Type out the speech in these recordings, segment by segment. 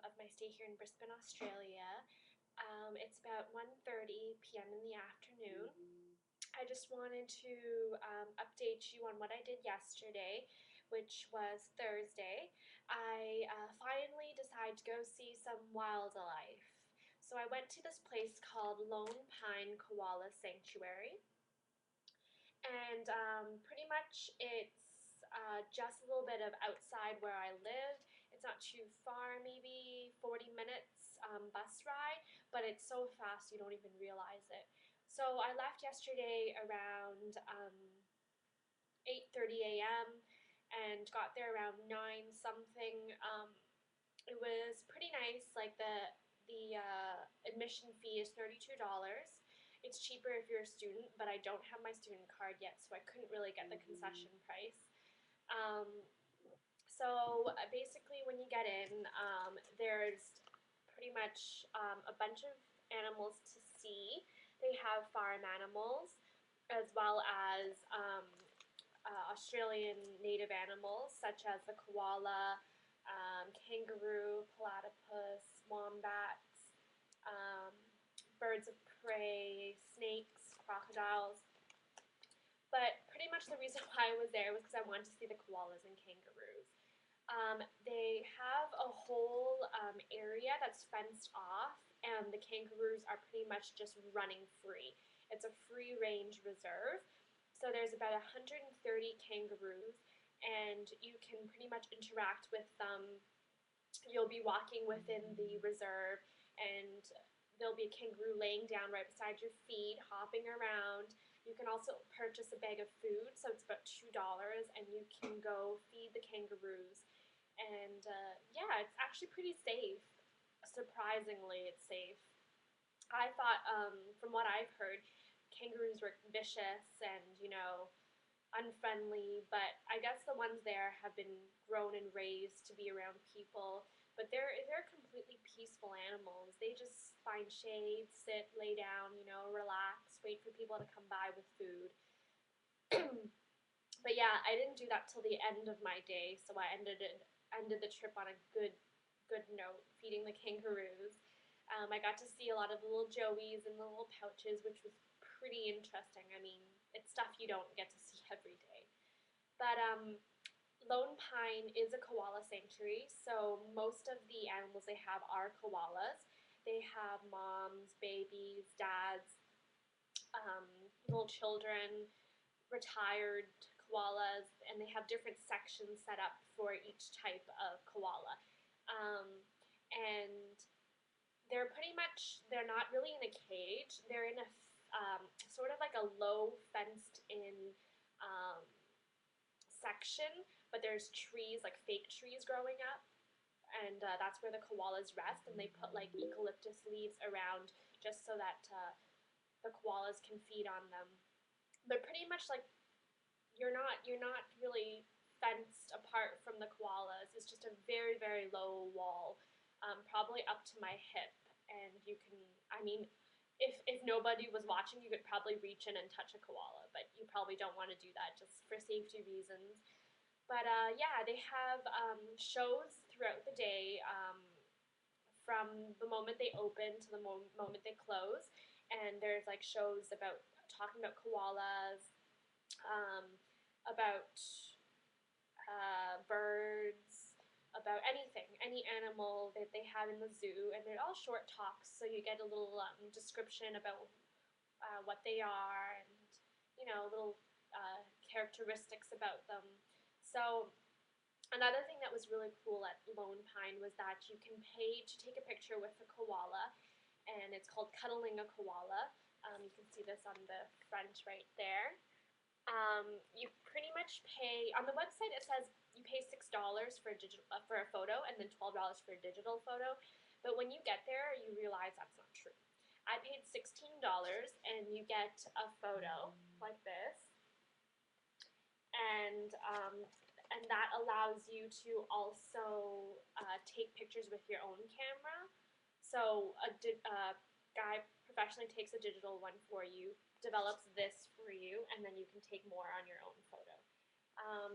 of my stay here in Brisbane, Australia. It's about 1:30 p.m. in the afternoon. I just wanted to update you on what I did yesterday, which was Thursday. I finally decided to go see some wildlife. So I went to this place called Lone Pine Koala Sanctuary, and pretty much it's just a little bit of outside where I live. It's not too far, maybe 40 minutes bus ride, but it's so fast you don't even realize it. So I left yesterday around 8:30 a.m. and got there around 9 something. It was pretty nice. Like the admission fee is $32. It's cheaper if you're a student, but I don't have my student card yet, so I couldn't really get the concession price. Um, so basically, when you get in, there's pretty much a bunch of animals to see. They have farm animals as well as Australian native animals such as the koala, kangaroo, platypus, wombats, um, birds of prey, snakes, crocodiles. But pretty much the reason why I was there was because I wanted to see the koalas and kangaroos. They have a whole area that's fenced off, and the kangaroos are pretty much just running free. It's a free range reserve, so there's about 130 kangaroos, and you can pretty much interact with them. You'll be walking within the reserve, and there'll be a kangaroo laying down right beside your feet, hopping around. You can also purchase a bag of food, so it's about $2, and you can go feed the kangaroos. And yeah, it's actually pretty safe. Surprisingly, it's safe. I thought, from what I've heard, kangaroos were vicious and, unfriendly, but I guess the ones there have been grown and raised to be around people. But they're completely peaceful animals. They just find shade, sit, lay down, relax, wait for people to come by with food. But yeah, I didn't do that till the end of my day, so I ended the trip on a good note, feeding the kangaroos. I got to see a lot of the little joeys and the little pouches, which was pretty interesting. I mean, it's stuff you don't get to see every day. But Lone Pine is a koala sanctuary, so most of the animals they have are koalas. They have moms, babies, dads, um, little children, retired koalas, and they have different sections set up for each type of koala. Um, and they're not really in a cage. They're in a sort of like a low fenced in um, section, but there's trees, like fake trees growing up, and that's where the koalas rest, and they put like eucalyptus leaves around just so that the koalas can feed on them. But pretty much like you're not really fenced apart from the koalas. It's just a very, very low wall, probably up to my hip, and you can. I mean, if nobody was watching, you could probably reach in and touch a koala, but you probably don't want to do that just for safety reasons. But yeah, they have shows throughout the day, from the moment they open to the moment they close, and there's like shows about talking about koalas, um, about birds, about anything, any animal that they have in the zoo, and they're all short talks, so you get a little description about what they are and little characteristics about them. So another thing that was really cool at Lone Pine was that you can pay to take a picture with a koala, and it's called cuddling a koala. You can see this on the front right there. You pretty much pay on the website. It says you pay $6 for a photo and then $12 for a digital photo. But when you get there, you realize that's not true. I paid $16 and you get a photo like this, and that allows you to also take pictures with your own camera. So a guy professionally takes a digital one for you, develops this for you, and then you can take more on your own photo.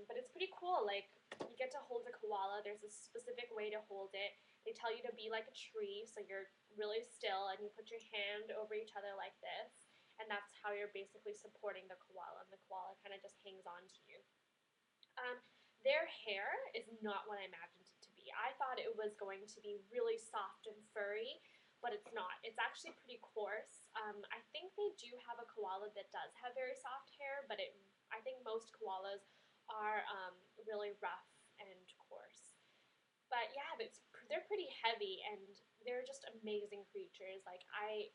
But it's pretty cool. Like, you get to hold a koala. There's a specific way to hold it. They tell you to be like a tree, so you're really still and you put your hand over each other like this, and that's how you're basically supporting the koala, and the koala kind of just hangs on to you. Um, their hair is not what I imagined it to be. I thought it was going to be really soft and furry, but it's not. It's actually pretty coarse. I think they do have a koala that does have very soft hair, but I think most koalas are really rough and coarse. But yeah, they're pretty heavy, and they're just amazing creatures. I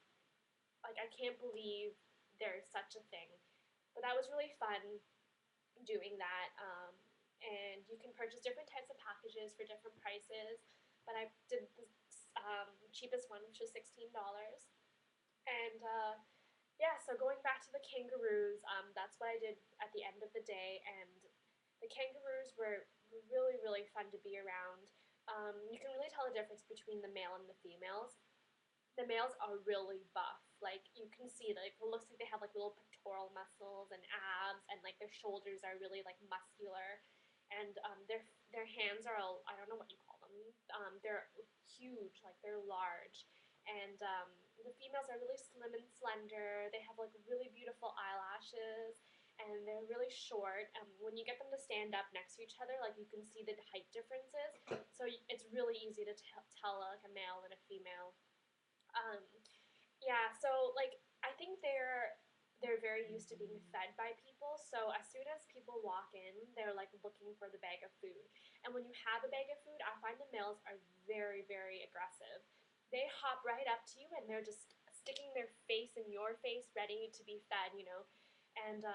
can't believe there's such a thing. But that was really fun doing that. And you can purchase different types of packages for different prices. But I did the cheapest one, which was $16. And yeah, so going back to the kangaroos, that's what I did at the end of the day. And the kangaroos were really, really fun to be around. You can really tell the difference between the male and the females. The males are really buff. Like, you can see, like, it looks like they have like little pectoral muscles and abs, and like their shoulders are really like muscular, and their hands are all, I don't know what you call them. They're huge, like they're large, and the females are really slim and slender. They have like really beautiful eyelashes, and they're really short. When you get them to stand up next to each other, like you can see the height differences. So it's really easy to tell like a male and a female. Um, yeah, so like I think they're very used to being fed by people. So as soon as people walk in, they're like looking for the bag of food. And when you have a bag of food, I find the males are very, very aggressive. They hop right up to you and they're just sticking their face in your face, ready to be fed, you know. And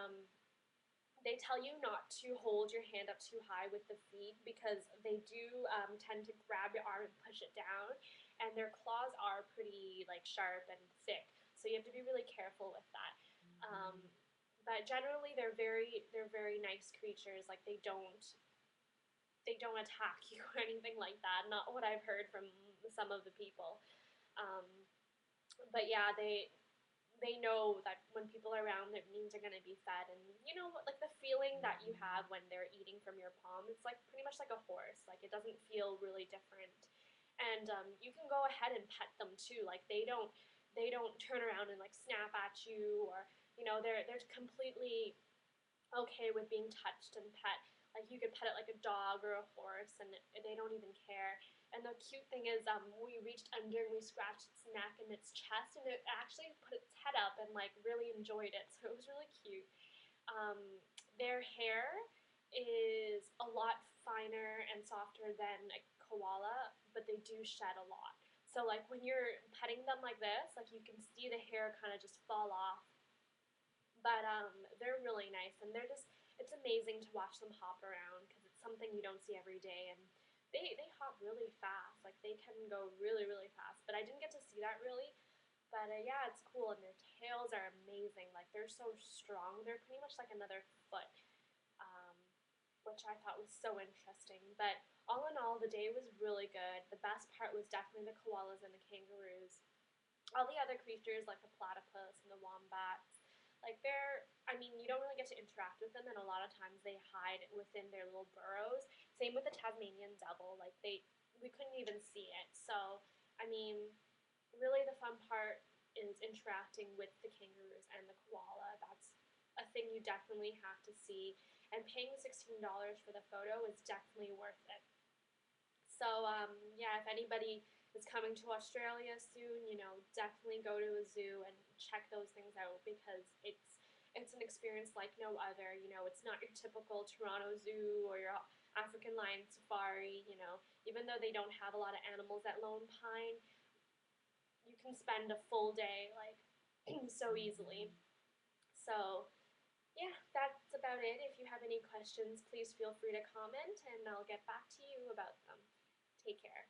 they tell you not to hold your hand up too high with the feet because they do tend to grab your arm and push it down, and their claws are pretty like sharp and thick, so you have to be really careful with that. Um, but generally, they're very nice creatures. Like they don't attack you or anything like that. Not what I've heard from some of the people. Um, but yeah, they know that when people are around, it means they're going to be fed. And you know, like the feeling that you have when they're eating from your palm, it's like pretty much like a horse. Like it doesn't feel really different. And you can go ahead and pet them too. Like they don't turn around and like snap at you, or you know, they're completely okay with being touched and pet. Like you could pet it like a dog or a horse, and they don't even care. And the cute thing is, we reached under and we scratched its neck and its chest, and it actually put its head up and like really enjoyed it. So it was really cute. Um, their hair is a lot finer and softer than a koala, but they do shed a lot. So like when you're petting them like this, like you can see the hair kind of just fall off, but they're really nice, and it's amazing to watch them hop around because it's something you don't see every day, and they hop really fast. Like they can go really, really fast, but I didn't get to see that really. But yeah, it's cool, and their tails are amazing. Like they're so strong. They're pretty much like another foot, um, which I thought was so interesting. But all in all, the day was really good. The best part was definitely the koalas and the kangaroos. All the other creatures like the platypus and the wombats, like I mean, you don't really get to interact with them, and a lot of times they hide within their little burrows. Same with the Tasmanian devil, like we couldn't even see it. So, I mean, really the fun part is interacting with the kangaroos and the koala. That's a thing you definitely have to see, and paying $16 for the photo is definitely worth it. So yeah, if anybody is coming to Australia soon, you know, definitely go to a zoo and check those things out because it's an experience like no other. You know, it's not your typical Toronto Zoo or your African lion safari. You know, even though they don't have a lot of animals at Lone Pine, you can spend a full day like so easily. So yeah, that's about it. If you have any questions, please feel free to comment and I'll get back to you about them. Take care.